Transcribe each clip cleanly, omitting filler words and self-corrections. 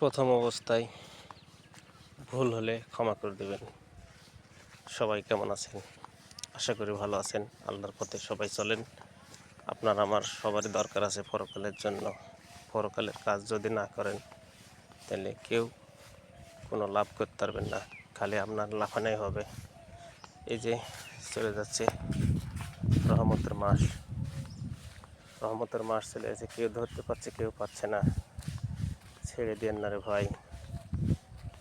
প্রথম অবস্থায় ভুল হলে ক্ষমা করে দেবেন। সবাই কেমন আছেন? আশা করি ভালো আছেন। আল্লাহর পথে সবাই চলেন। আপনার আমার সবারই দরকার আছে পরকালের জন্য। পরকালের কাজ যদি না করেন তাহলে কেউ কোনো লাভ করতে পারবেন না, খালি আপনার লাফানোই হবে। এই যে চলে যাচ্ছে রহমতের মাস, রহমতের মাস চলে যাচ্ছে, কেউ ধরতে পারছে কেউ পাচ্ছে না। ছেড়ে দেন না রে ভাই,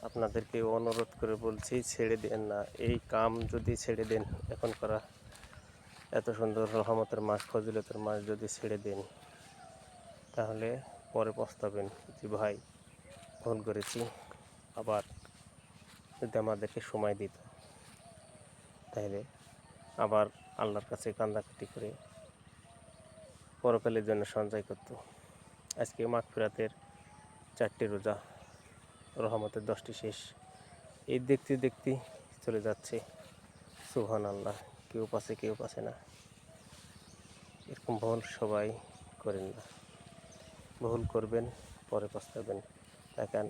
আপনাদেরকে অনুরোধ করে বলছি, ছেড়ে দেন না। এই কাম যদি ছেড়ে দেন, এখন করা এত সুন্দর রহমতের মাস, ফজিলতের মাস যদি ছেড়ে দেন, তাহলে পরে পস্তাবেন যে ভাই ভুল করেছি। আবার যদি আমাদেরকে সময় দিত, তাহলে আবার আল্লাহর কাছে কান্দাকাটি করে পরকালের জন্য সঞ্চয় করত। আজকে মাগফিরাতের 4টি রোজা, রহমতের 10টি শেষ। এই দেখতে দেখতে চলে যাচ্ছে। সুবহানাল্লাহ, কেউ পাচ্ছে কেউ পাচ্ছে না। এরকম ভুল সবাই করেন না। ভুল করবেন, পরে পস্তাবেন। দেখেন,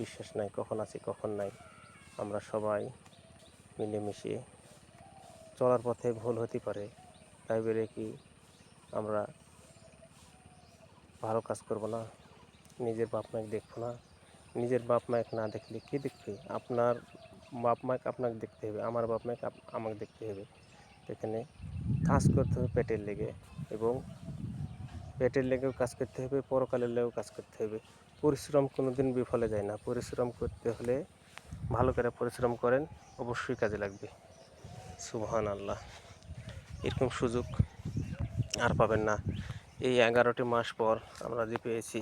বিশ্বাস নাই, কখন আছে কখন নাই। আমরা সবাই মিলেমিশে চলার পথে ভুল হতে পারে, তাই বলে কি আমরা ভালো কাজ করব না? নিজের বাপ মাকে দেখবো না? নিজের বাপ মাকে না দেখলে কে দেখবে? আপনার বাপ মাকে আপনাকে দেখতে হবে, আমার বাপ মাকে আমাকে দেখতে হবে। এখানে কাজ করতে হবে পেটের লেগে, এবং পেটের লেগেও কাজ করতে হবে, পরকালের লেগেও কাজ করতে হবে। পরিশ্রম কোনো দিন বিফলে যায় না। পরিশ্রম করতে হলে ভালো করে পরিশ্রম করেন, অবশ্যই কাজে লাগবে। সুবহানাল্লাহ, এরকম সুযোগ আর পাবেন না। এই 11টি মাস পর আমরা যে পেয়েছি,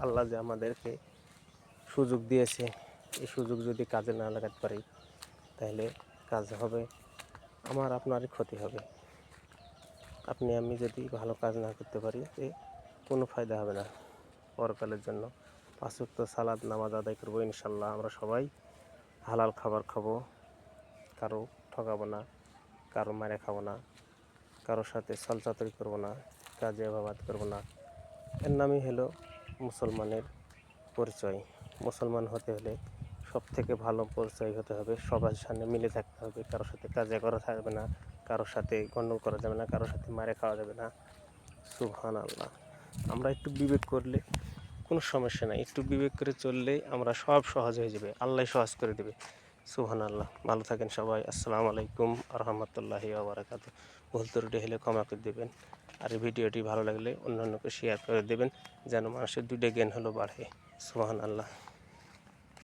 আল্লাহ যে আমাদেরকে সুযোগ দিয়েছে, এই সুযোগ যদি কাজে না লাগাতে পারি, তাহলে কাজ হবে আমার আপনারই ক্ষতি হবে। আপনি আমি যদি ভালো কাজ না করতে পারি, কোনো ফায়দা হবে না। পরকালের জন্য 5 ওয়াক্ত সালাত নামাজ আদায় করবো ইনশাল্লাহ। আমরা সবাই হালাল খাবার খাবো, কারো ঠকাবো না, কারো মারে খাবো না, কারোর সাথে ছলচাতুরি করবো না, কাজে অবাবাদ করবো না। এর নামই হলো মুসলমানের পরিচয়। মুসলমান হতে হলে সব থেকে ভালো পরিচয় হতে হবে, সবার সামনে মিলে থাকতে হবে, কারোর সাথে কাজে করা থাকবে না, কারোর সাথে গণ্ডগোল করা যাবে না, কারোর সাথে মারে খাওয়া যাবে না। সুবহানাল্লাহ, আমরা একটু বিবেক করলে কোনো সমস্যা নাই। একটু বিবেক করে চললেই আমরা সব সহজ হয়ে যাবে, আল্লাহ সহজ করে দেবে। সুবহানাল্লাহ, ভালো থাকেন সবাই। আসসালামু আলাইকুম রহমতুল্লাহি ওয়া বারাকাতুহু। ভুল ত্রুটি হলে ক্ষমা করে দেবেন। আর এই ভিডিওটি ভালো লাগলে অন্যান্যকে শেয়ার করে দেবেন, যেন মানুষের 2টা জ্ঞান হলো বাড়ে। সুবহানাল্লাহ।